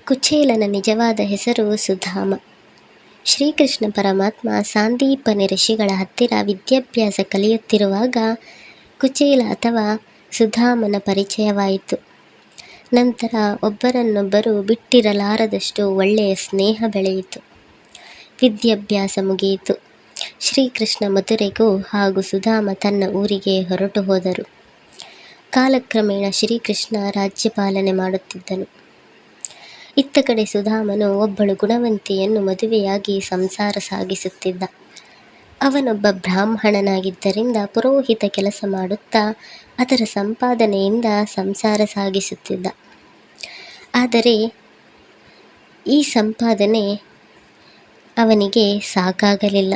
ಕುಚೇಲನ ನಿಜವಾದ ಹೆಸರು ಸುಧಾಮ. ಶ್ರೀಕೃಷ್ಣ ಪರಮಾತ್ಮ ಸಾಂದೀಪನಿ ಋಷಿಗಳ ಹತ್ತಿರ ವಿದ್ಯಾಭ್ಯಾಸ ಕಲಿಯುತ್ತಿರುವಾಗ ಕುಚೇಲ ಅಥವಾ ಸುಧಾಮನ ಪರಿಚಯವಾಯಿತು. ನಂತರ ಒಬ್ಬರನ್ನೊಬ್ಬರು ಬಿಟ್ಟಿರಲಾರದಷ್ಟು ಒಳ್ಳೆಯ ಸ್ನೇಹ ಬೆಳೆಯಿತು. ವಿದ್ಯಾಭ್ಯಾಸ ಮುಗಿಯಿತು. ಶ್ರೀಕೃಷ್ಣ ಮಥುರೆಗೂ ಹಾಗೂ ಸುಧಾಮ ತನ್ನ ಊರಿಗೆ ಹೊರಟು ಹೋದರು. ಕಾಲಕ್ರಮೇಣ ಶ್ರೀಕೃಷ್ಣ ರಾಜ್ಯಪಾಲನೆ ಮಾಡುತ್ತಿದ್ದನು. ಇತ್ತ ಕಡೆ ಸುಧಾಮನು ಒಬ್ಬಳು ಗುಣವಂತಿಯನ್ನು ಮದುವೆಯಾಗಿ ಸಂಸಾರ ಸಾಗಿಸುತ್ತಿದ್ದ. ಅವನೊಬ್ಬ ಬ್ರಾಹ್ಮಣನಾಗಿದ್ದರಿಂದ ಪುರೋಹಿತ ಕೆಲಸ ಮಾಡುತ್ತಾ ಅದರ ಸಂಪಾದನೆಯಿಂದ ಸಂಸಾರ ಸಾಗಿಸುತ್ತಿದ್ದ. ಆದರೆ ಈ ಸಂಪಾದನೆ ಅವನಿಗೆ ಸಾಕಾಗಲಿಲ್ಲ.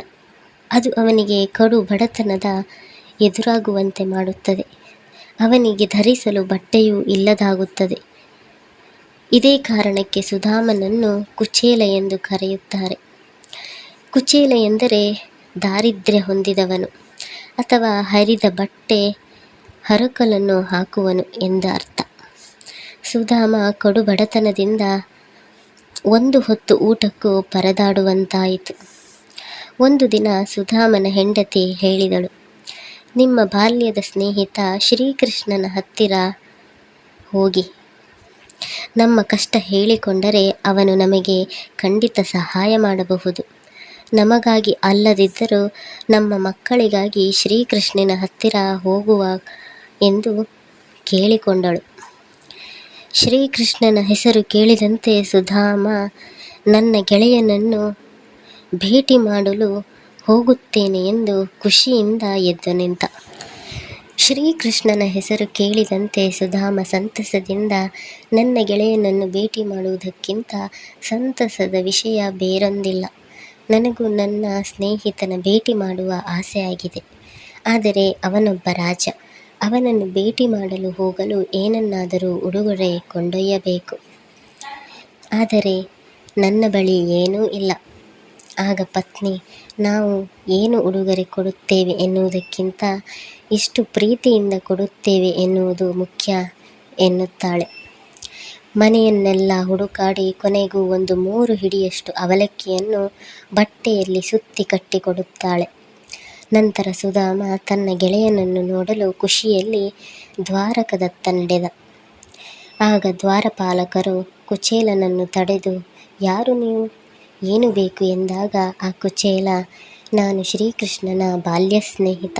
ಅದು ಅವನಿಗೆ ಕಡು ಬಡತನದ ಎದುರಾಗುವಂತೆ ಮಾಡುತ್ತದೆ. ಅವನಿಗೆ ಧರಿಸಲು ಬಟ್ಟೆಯೂ ಇಲ್ಲದಾಗುತ್ತದೆ. ಇದೇ ಕಾರಣಕ್ಕೆ ಸುಧಾಮನನ್ನು ಕುಚೇಲ ಎಂದು ಕರೆಯುತ್ತಾರೆ. ಕುಚೇಲ ಎಂದರೆ ದಾರಿದ್ರ್ಯ ಹೊಂದಿದವನು ಅಥವಾ ಹರಿದ ಬಟ್ಟೆ ಹರಕಲನ್ನು ಹಾಕುವನು ಎಂದ ಅರ್ಥ. ಸುಧಾಮ ಕಡು ಬಡತನದಿಂದ ಒಂದು ಹೊತ್ತು ಊಟಕ್ಕೂ ಪರದಾಡುವಂತಾಯಿತು. ಒಂದು ದಿನ ಸುಧಾಮನ ಹೆಂಡತಿ ಹೇಳಿದಳು, ನಿಮ್ಮ ಬಾಲ್ಯದ ಸ್ನೇಹಿತ ಶ್ರೀಕೃಷ್ಣನ ಹತ್ತಿರ ಹೋಗಿ ನಮ್ಮ ಕಷ್ಟ ಹೇಳಿಕೊಂಡರೆ ಅವನು ನಮಗೆ ಖಂಡಿತ ಸಹಾಯ ಮಾಡಬಹುದು. ನಮಗಾಗಿ ಅಲ್ಲದಿದ್ದರೂ ನಮ್ಮ ಮಕ್ಕಳಿಗಾಗಿ ಶ್ರೀಕೃಷ್ಣನ ಹತ್ತಿರ ಹೋಗುವ ಎಂದು ಕೇಳಿಕೊಂಡಳು. ಶ್ರೀಕೃಷ್ಣನ ಹೆಸರು ಕೇಳಿದಂತೆ ಸುಧಾಮ ನನ್ನ ಗೆಳೆಯನನ್ನು ಭೇಟಿ ಮಾಡಲು ಹೋಗುತ್ತೇನೆ ಎಂದು ಖುಷಿಯಿಂದ ಎದ್ದು ನಿಂತ. ಶ್ರೀಕೃಷ್ಣನ ಹೆಸರು ಕೇಳಿದಂತೆ ಸುಧಾಮ ಸಂತಸದಿಂದ ನನ್ನ ಗೆಳೆಯನನ್ನು ಭೇಟಿ ಮಾಡುವುದಕ್ಕಿಂತ ಸಂತಸದ ವಿಷಯ ಬೇರೊಂದಿಲ್ಲ. ನನಗೂ ನನ್ನ ಸ್ನೇಹಿತನ ಭೇಟಿ ಮಾಡುವ ಆಸೆಯಾಗಿದೆ. ಆದರೆ ಅವನೊಬ್ಬ ರಾಜ. ಅವನನ್ನು ಭೇಟಿ ಮಾಡಲು ಹೋಗಲು ಏನನ್ನಾದರೂ ಉಡುಗೊರೆ ಕೊಂಡೊಯ್ಯಬೇಕು. ಆದರೆ ನನ್ನ ಬಳಿ ಏನೂ ಇಲ್ಲ. ಆಗ ಪತ್ನಿ, ನಾವು ಏನು ಉಡುಗೊರೆ ಕೊಡುತ್ತೇವೆ ಎನ್ನುವುದಕ್ಕಿಂತ ಎಷ್ಟು ಪ್ರೀತಿಯಿಂದ ಕೊಡುತ್ತೇವೆ ಎನ್ನುವುದು ಮುಖ್ಯ ಎನ್ನುತ್ತಾಳೆ. ಮನೆಯನ್ನೆಲ್ಲ ಹುಡುಕಾಡಿ ಕೊನೆಗೂ ಒಂದು 3 ಹಿಡಿಯಷ್ಟು ಅವಲಕ್ಕಿಯನ್ನು ಬಟ್ಟೆಯಲ್ಲಿ ಸುತ್ತಿ ಕಟ್ಟಿಕೊಡುತ್ತಾಳೆ. ನಂತರ ಸುಧಾಮ ತನ್ನ ಗೆಳೆಯನನ್ನು ನೋಡಲು ಖುಷಿಯಲ್ಲಿ ದ್ವಾರಕದತ್ತ ನಡೆದ. ಆಗ ದ್ವಾರಪಾಲಕರು ಕುಚೇಲನನ್ನು ತಡೆದು, ಯಾರು ನೀವು, ಏನು ಬೇಕು ಎಂದಾಗ ಆ ಕುಚೇಲ, ನಾನು ಶ್ರೀಕೃಷ್ಣನ ಬಾಲ್ಯ ಸ್ನೇಹಿತ.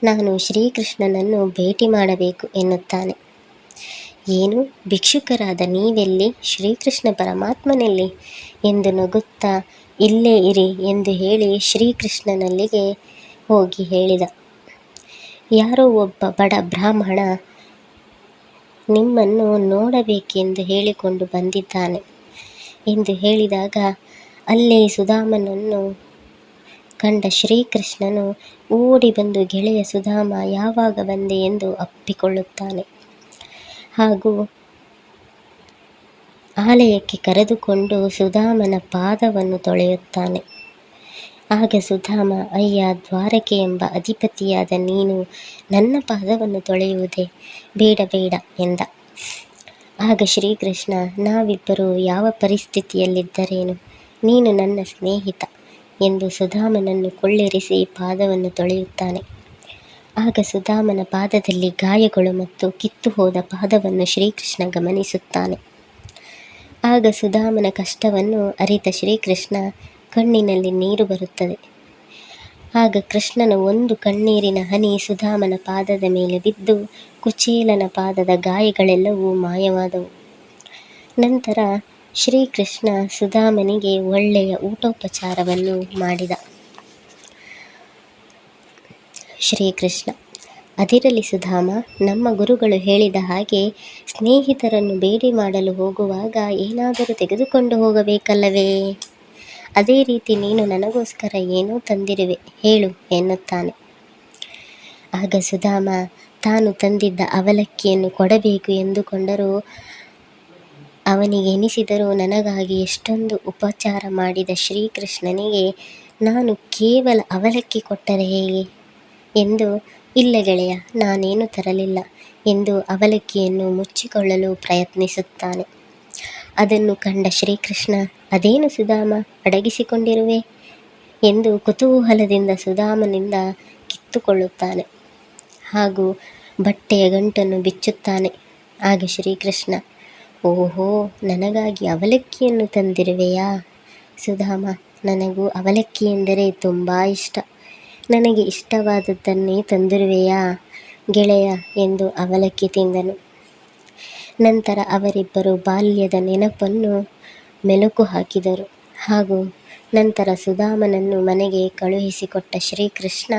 ನಾನು ಶ್ರೀಕೃಷ್ಣನನ್ನು ಭೇಟಿ ಮಾಡಬೇಕು ಎನ್ನುತ್ತಾನೆ. ಏನು, ಭಿಕ್ಷುಕರಾದ ನೀವೆಲ್ಲಿ, ಶ್ರೀಕೃಷ್ಣ ಪರಮಾತ್ಮನೆಲ್ಲಿ ಎಂದು ನಗುತ್ತಾ, ಇಲ್ಲೇ ಇರಿ ಎಂದು ಹೇಳಿ ಶ್ರೀಕೃಷ್ಣನಲ್ಲಿಗೆ ಹೋಗಿ ಹೇಳಿದ. ಯಾರೋ ಒಬ್ಬ ಬಡ ಬ್ರಾಹ್ಮಣ ನಿಮ್ಮನ್ನು ನೋಡಬೇಕೆಂದು ಹೇಳಿಕೊಂಡು ಬಂದಿದ್ದಾನೆ ಎಂದು ಹೇಳಿದಾಗ ಅಲ್ಲೇ ಸುಧಾಮನನ್ನು ಕಂಡ ಶ್ರೀಕೃಷ್ಣನು ಓಡಿ ಬಂದು, ಗೆಳೆಯ ಸುಧಾಮ ಯಾವಾಗ ಬಂದೆ ಎಂದು ಅಪ್ಪಿಕೊಳ್ಳುತ್ತಾನೆ. ಹಾಗೂ ಆಲಯಕ್ಕೆ ಕರೆದುಕೊಂಡು ಸುಧಾಮನ ಪಾದವನ್ನು ತೊಳೆಯುತ್ತಾನೆ. ಆಗ ಸುಧಾಮ, ಅಯ್ಯ ದ್ವಾರಕೆ ಎಂಬ ಅಧಿಪತಿಯಾದ ನೀನು ನನ್ನ ಪಾದವನ್ನು ತೊಳೆಯುವುದೇ, ಬೇಡ ಬೇಡ ಎಂದ. ಆಗ ಶ್ರೀಕೃಷ್ಣ, ನಾವಿಬ್ಬರು ಯಾವ ಪರಿಸ್ಥಿತಿಯಲ್ಲಿದ್ದರೇನು, ನೀನು ನನ್ನ ಸ್ನೇಹಿತ ಎಂದು ಸುಧಾಮನನ್ನು ಕೊಳ್ಳಿರಿಸಿ ಪಾದವನ್ನು ತೊಳೆಯುತ್ತಾನೆ. ಆಗ ಸುಧಾಮನ ಪಾದದಲ್ಲಿ ಗಾಯಗಳು ಮತ್ತು ಕಿತ್ತು ಹೋದ ಪಾದವನ್ನು ಶ್ರೀಕೃಷ್ಣ ಗಮನಿಸುತ್ತಾನೆ. ಆಗ ಸುಧಾಮನ ಕಷ್ಟವನ್ನು ಅರಿತ ಶ್ರೀಕೃಷ್ಣ ಕಣ್ಣಿನಲ್ಲಿ ನೀರು ಬರುತ್ತದೆ. ಆಗ ಕೃಷ್ಣನ ಒಂದು ಕಣ್ಣೀರಿನ ಹನಿ ಸುಧಾಮನ ಪಾದದ ಮೇಲೆ ಬಿದ್ದು ಕುಚೇಲನ ಪಾದದ ಗಾಯಗಳೆಲ್ಲವೂ ಮಾಯವಾದವು. ನಂತರ ಶ್ರೀಕೃಷ್ಣ ಸುಧಾಮನಿಗೆ ಒಳ್ಳೆಯ ಊಟೋಪಚಾರವನ್ನು ಮಾಡಿದ. ಶ್ರೀಕೃಷ್ಣ, ಅದಿರಲಿ ಸುಧಾಮ, ನಮ್ಮ ಗುರುಗಳು ಹೇಳಿದ ಹಾಗೆ ಸ್ನೇಹಿತರನ್ನು ಭೇಟಿ ಮಾಡಲು ಹೋಗುವಾಗ ಏನಾದರೂ ತೆಗೆದುಕೊಂಡು ಹೋಗಬೇಕಲ್ಲವೇ? ಅದೇ ರೀತಿ ನೀನು ನನಗೋಸ್ಕರ ಏನೋ ತಂದಿರುವೆ, ಹೇಳು ಎನ್ನುತ್ತಾನೆ. ಆಗ ಸುಧಾಮ ತಾನು ತಂದಿದ್ದ ಅವಲಕ್ಕಿಯನ್ನು ಕೊಡಬೇಕು ಎಂದುಕೊಂಡರೂ ಅವನಿಗೆ ಎನಿಸಿದರೂ ನನಗಾಗಿ ಎಷ್ಟೊಂದು ಉಪಚಾರ ಮಾಡಿದ ಶ್ರೀಕೃಷ್ಣನಿಗೆ ನಾನು ಕೇವಲ ಅವಲಕ್ಕಿ ಕೊಟ್ಟರೆ ಹೇಗೆ ಎಂದು, ಇಲ್ಲ ಗೆಳೆಯ, ನಾನೇನು ತರಲಿಲ್ಲ ಎಂದು ಅವಲಕ್ಕಿಯನ್ನು ಮುಚ್ಚಿಕೊಳ್ಳಲು ಪ್ರಯತ್ನಿಸುತ್ತಾನೆ. ಅದನ್ನು ಕಂಡ ಶ್ರೀಕೃಷ್ಣ, ಅದೇನು ಸುಧಾಮ, ಅಡಗಿಸಿಕೊಂಡಿರುವೆ ಎಂದು ಕುತೂಹಲದಿಂದ ಸುಧಾಮನಿಂದ ಕಿತ್ತುಕೊಳ್ಳುತ್ತಾನೆ ಹಾಗೂ ಬಟ್ಟೆಯ ಗಂಟನ್ನು ಬಿಚ್ಚುತ್ತಾನೆ. ಆಗ ಶ್ರೀಕೃಷ್ಣ, ಓಹೋ, ನನಗಾಗಿ ಅವಲಕ್ಕಿಯನ್ನು ತಂದಿರುವೆಯಾ ಸುಧಾಮ, ನನಗೂ ಅವಲಕ್ಕಿ ಎಂದರೆ ತುಂಬ ಇಷ್ಟ, ನನಗೆ ಇಷ್ಟವಾದದ್ದನ್ನೇ ತಂದಿರುವೆಯಾ ಗೆಳೆಯ ಎಂದು ಅವಲಕ್ಕಿ ತಿಂದನು. ನಂತರ ಅವರಿಬ್ಬರು ಬಾಲ್ಯದ ನೆನಪನ್ನು ಮೆಲುಕು ಹಾಕಿದರು ಹಾಗೂ ನಂತರ ಸುಧಾಮನನ್ನು ಮನೆಗೆ ಕಳುಹಿಸಿಕೊಟ್ಟ ಶ್ರೀಕೃಷ್ಣ,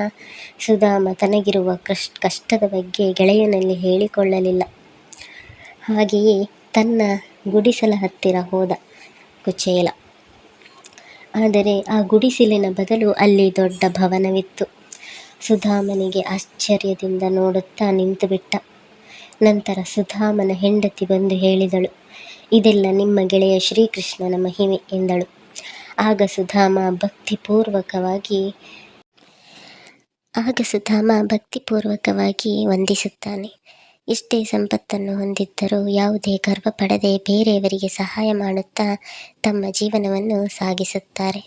ಸುಧಾಮ ತನಗಿರುವ ಕಷ್ಟದ ಬಗ್ಗೆ ಗೆಳೆಯನಲ್ಲಿ ಹೇಳಿಕೊಳ್ಳಲಿಲ್ಲ. ಹಾಗೆಯೇ ತನ್ನ ಗುಡಿಸಲ ಹತ್ತಿರ ಹೋದ ಕುಚೇಲ. ಆದರೆ ಆ ಗುಡಿಸಲಿನ ಬದಲು ಅಲ್ಲಿ ದೊಡ್ಡ ಭವನವಿತ್ತು. ಸುಧಾಮನಿಗೆ ಆಶ್ಚರ್ಯದಿಂದ ನೋಡುತ್ತಾ ನಿಂತುಬಿಟ್ಟ. ನಂತರ ಸುಧಾಮನ ಹೆಂಡತಿ ಬಂದು ಹೇಳಿದಳು, ಇದೆಲ್ಲ ನಿಮ್ಮ ಗೆಳೆಯ ಶ್ರೀಕೃಷ್ಣನ ಮಹಿಮೆ ಎಂದಳು. ಆಗ ಸುಧಾಮ ಭಕ್ತಿಪೂರ್ವಕವಾಗಿ ವಂದಿಸುತ್ತಾನೆ. ಎಷ್ಟೇ ಸಂಪತ್ತನ್ನು ಹೊಂದಿದ್ದರೂ ಯಾವುದೇ ಗರ್ವ ಪಡದೆ ಬೇರೆಯವರಿಗೆ ಸಹಾಯ ಮಾಡುತ್ತಾ ತಮ್ಮ ಜೀವನವನ್ನು ಸಾಗಿಸುತ್ತಾರೆ.